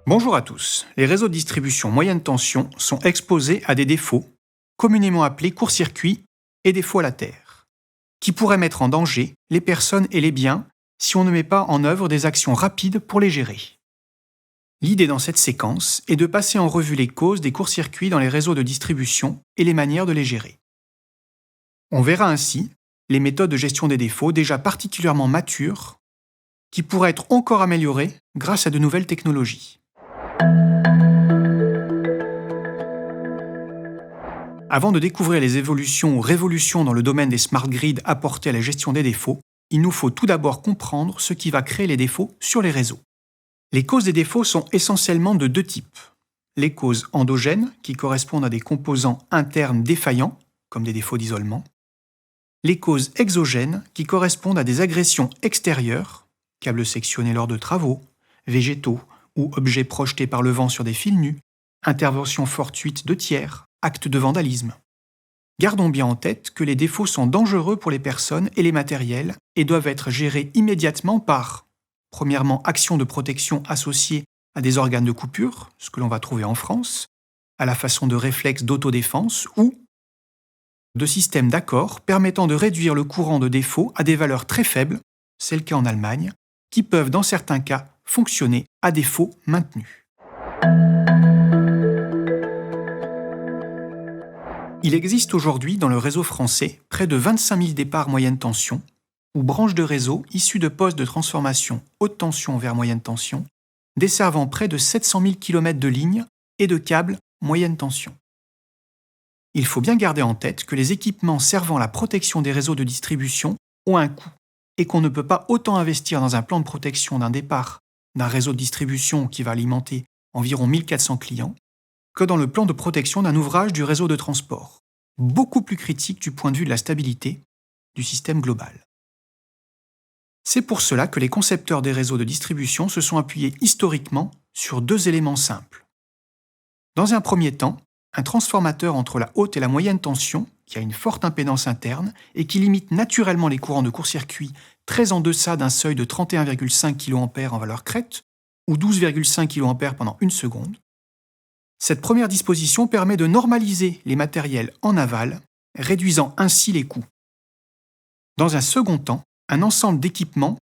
Bonjour à tous. Les réseaux de distribution moyenne tension sont exposés à des défauts, communément appelés court-circuits et défauts à la terre, qui pourraient mettre en danger les personnes et les biens si on ne met pas en œuvre des actions rapides pour les gérer. L'idée dans cette séquence est de passer en revue les causes des court-circuits dans les réseaux de distribution et les manières de les gérer. On verra ainsi les méthodes de gestion des défauts déjà particulièrement matures, qui pourraient être encore améliorées grâce à de nouvelles technologies. Avant de découvrir les évolutions ou révolutions dans le domaine des smart grids apportées à la gestion des défauts, il nous faut tout d'abord comprendre ce qui va créer les défauts sur les réseaux. Les causes des défauts sont essentiellement de deux types. Les causes endogènes, qui correspondent à des composants internes défaillants, comme des défauts d'isolement. Les causes exogènes, qui correspondent à des agressions extérieures, câbles sectionnés lors de travaux, végétaux ou objets projetés par le vent sur des fils nus, interventions fortuites de tiers, actes de vandalisme. Gardons bien en tête que les défauts sont dangereux pour les personnes et les matériels et doivent être gérés immédiatement par, premièrement, actions de protection associées à des organes de coupure, ce que l'on va trouver en France, à la façon de réflexes d'autodéfense ou de systèmes d'accord permettant de réduire le courant de défaut à des valeurs très faibles, c'est le cas en Allemagne, qui peuvent dans certains cas fonctionner à défaut maintenu. Il existe aujourd'hui dans le réseau français près de 25 000 départs moyenne tension ou branches de réseau issues de postes de transformation haute tension vers moyenne tension, desservant près de 700 000 km de lignes et de câbles moyenne tension. Il faut bien garder en tête que les équipements servant la protection des réseaux de distribution ont un coût et qu'on ne peut pas autant investir dans un plan de protection d'un départ d'un réseau de distribution qui va alimenter environ 1400 clients que dans le plan de protection d'un ouvrage du réseau de transport, beaucoup plus critique du point de vue de la stabilité du système global. C'est pour cela que les concepteurs des réseaux de distribution se sont appuyés historiquement sur deux éléments simples. Dans un premier temps, un transformateur entre la haute et la moyenne tension, qui a une forte impédance interne et qui limite naturellement les courants de court-circuit très en deçà d'un seuil de 31,5 kA en valeur crête ou 12,5 kA pendant une seconde. Cette première disposition permet de normaliser les matériels en aval, réduisant ainsi les coûts. Dans un second temps, un ensemble d'équipements,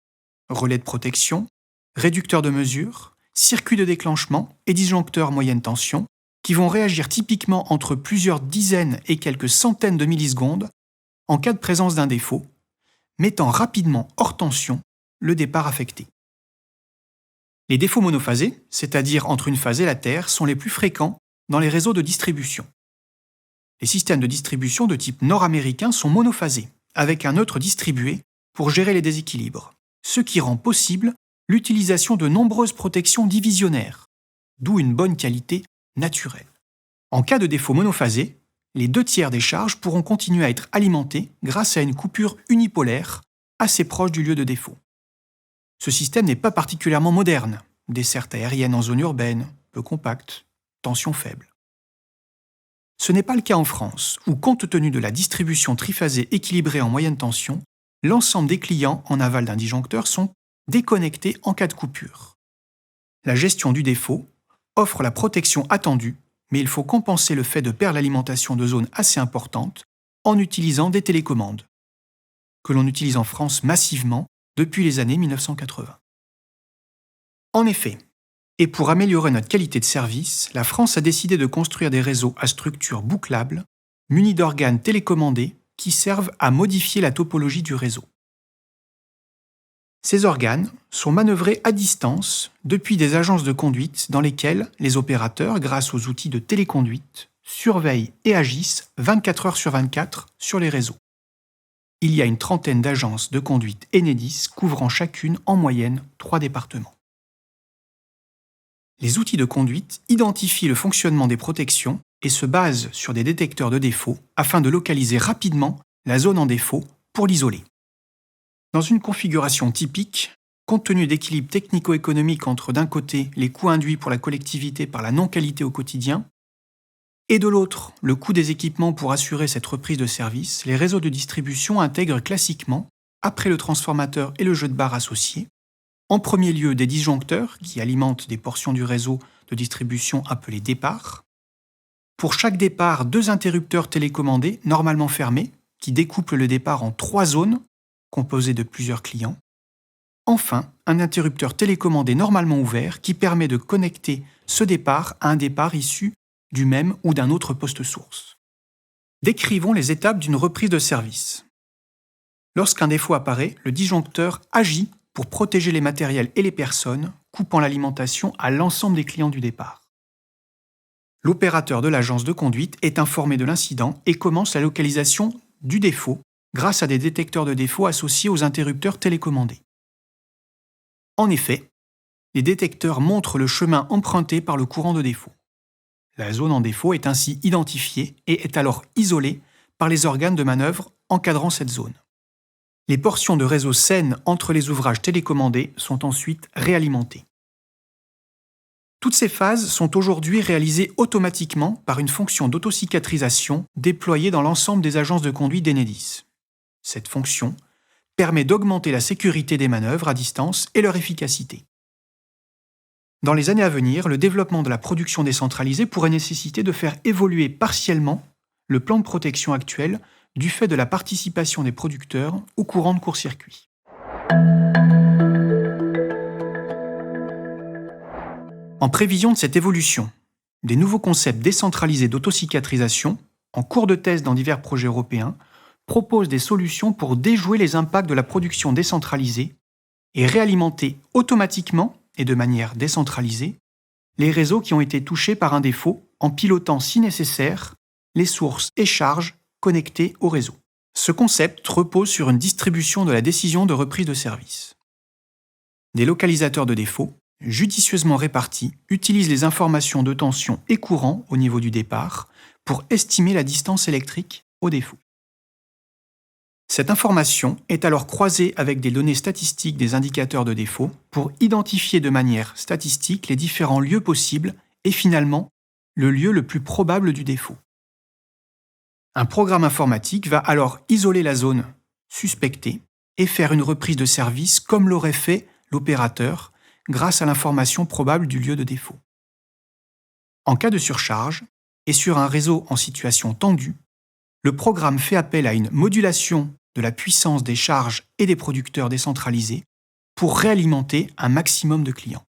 relais de protection, réducteurs de mesure, circuits de déclenchement et disjoncteurs moyenne tension, qui vont réagir typiquement entre plusieurs dizaines et quelques centaines de millisecondes en cas de présence d'un défaut, mettant rapidement hors tension le départ affecté. Les défauts monophasés, c'est-à-dire entre une phase et la terre, sont les plus fréquents dans les réseaux de distribution. Les systèmes de distribution de type nord-américain sont monophasés, avec un neutre distribué pour gérer les déséquilibres, ce qui rend possible l'utilisation de nombreuses protections divisionnaires, d'où une bonne qualité naturelle. En cas de défaut monophasé, les 2/3 des charges pourront continuer à être alimentées grâce à une coupure unipolaire assez proche du lieu de défaut. Ce système n'est pas particulièrement moderne, desserte aérienne en zone urbaine, peu compacte, tension faible. Ce n'est pas le cas en France, où compte tenu de la distribution triphasée équilibrée en moyenne tension, l'ensemble des clients en aval d'un disjoncteur sont déconnectés en cas de coupure. La gestion du défaut offre la protection attendue, mais il faut compenser le fait de perdre l'alimentation de zones assez importantes en utilisant des télécommandes, que l'on utilise en France massivement depuis les années 1980. En effet, et pour améliorer notre qualité de service, la France a décidé de construire des réseaux à structure bouclable, munis d'organes télécommandés qui servent à modifier la topologie du réseau. Ces organes sont manœuvrés à distance depuis des agences de conduite dans lesquelles les opérateurs, grâce aux outils de téléconduite, surveillent et agissent 24 heures sur 24 sur les réseaux. Il y a une trentaine d'agences de conduite Enedis couvrant chacune en moyenne 3 départements. Les outils de conduite identifient le fonctionnement des protections et se basent sur des détecteurs de défauts afin de localiser rapidement la zone en défaut pour l'isoler. Dans une configuration typique, compte tenu d'équilibres technico-économiques entre d'un côté les coûts induits pour la collectivité par la non-qualité au quotidien et de l'autre le coût des équipements pour assurer cette reprise de service, les réseaux de distribution intègrent classiquement, après le transformateur et le jeu de barres associé, en premier lieu des disjoncteurs qui alimentent des portions du réseau de distribution appelés départs. Pour chaque départ, 2 interrupteurs télécommandés normalement fermés qui découplent le départ en 3 zones composées de plusieurs clients. Enfin, un interrupteur télécommandé normalement ouvert qui permet de connecter ce départ à un départ issu du même ou d'un autre poste source. Décrivons les étapes d'une reprise de service. Lorsqu'un défaut apparaît, le disjoncteur agit pour protéger les matériels et les personnes, coupant l'alimentation à l'ensemble des clients du départ. L'opérateur de l'agence de conduite est informé de l'incident et commence la localisation du défaut grâce à des détecteurs de défauts associés aux interrupteurs télécommandés. En effet, les détecteurs montrent le chemin emprunté par le courant de défaut. La zone en défaut est ainsi identifiée et est alors isolée par les organes de manœuvre encadrant cette zone. Les portions de réseau saines entre les ouvrages télécommandés sont ensuite réalimentées. Toutes ces phases sont aujourd'hui réalisées automatiquement par une fonction d'autocicatrisation déployée dans l'ensemble des agences de conduite d'Enedis. Cette fonction permet d'augmenter la sécurité des manœuvres à distance et leur efficacité. Dans les années à venir, le développement de la production décentralisée pourrait nécessiter de faire évoluer partiellement le plan de protection actuel du fait de la participation des producteurs au courant de court-circuit. En prévision de cette évolution, des nouveaux concepts décentralisés d'autocicatrisation, en cours de test dans divers projets européens, proposent des solutions pour déjouer les impacts de la production décentralisée et réalimenter automatiquement et de manière décentralisée les réseaux qui ont été touchés par un défaut en pilotant si nécessaire les sources et charges connectées au réseau. Ce concept repose sur une distribution de la décision de reprise de service. Des localisateurs de défauts, judicieusement répartis, utilisent les informations de tension et courant au niveau du départ pour estimer la distance électrique au défaut. Cette information est alors croisée avec des données statistiques des indicateurs de défaut pour identifier de manière statistique les différents lieux possibles et finalement le lieu le plus probable du défaut. Un programme informatique va alors isoler la zone suspectée et faire une reprise de service comme l'aurait fait l'opérateur grâce à l'information probable du lieu de défaut. En cas de surcharge et sur un réseau en situation tendue, le programme fait appel à une modulation de la puissance des charges et des producteurs décentralisés pour réalimenter un maximum de clients.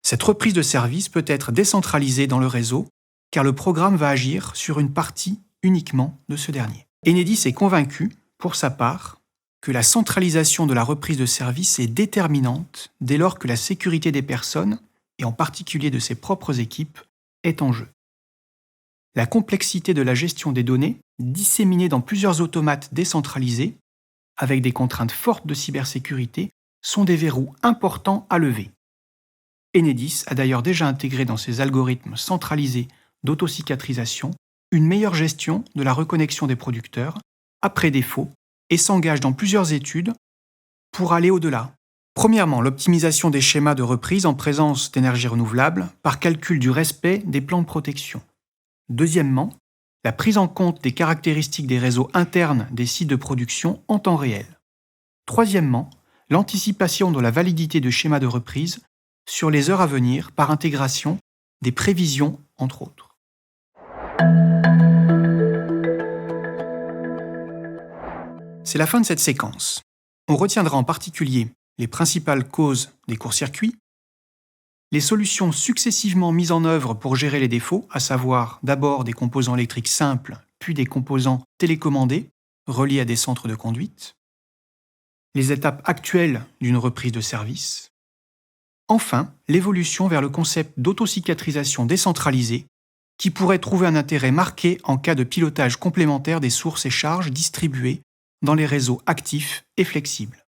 Cette reprise de service peut être décentralisée dans le réseau car le programme va agir sur une partie uniquement de ce dernier. Enedis est convaincu, pour sa part, que la centralisation de la reprise de service est déterminante dès lors que la sécurité des personnes, et en particulier de ses propres équipes, est en jeu. La complexité de la gestion des données, disséminées dans plusieurs automates décentralisés, avec des contraintes fortes de cybersécurité, sont des verrous importants à lever. Enedis a d'ailleurs déjà intégré dans ses algorithmes centralisés d'autocicatrisation une meilleure gestion de la reconnexion des producteurs après défaut et s'engage dans plusieurs études pour aller au-delà. Premièrement, l'optimisation des schémas de reprise en présence d'énergie renouvelable par calcul du respect des plans de protection. Deuxièmement, la prise en compte des caractéristiques des réseaux internes des sites de production en temps réel. Troisièmement, l'anticipation de la validité de schémas de reprise sur les heures à venir par intégration des prévisions, entre autres. C'est la fin de cette séquence. On retiendra en particulier les principales causes des courts-circuits, les solutions successivement mises en œuvre pour gérer les défauts, à savoir d'abord des composants électriques simples, puis des composants télécommandés reliés à des centres de conduite, les étapes actuelles d'une reprise de service, enfin l'évolution vers le concept d'autocicatrisation décentralisée qui pourrait trouver un intérêt marqué en cas de pilotage complémentaire des sources et charges distribuées dans les réseaux actifs et flexibles.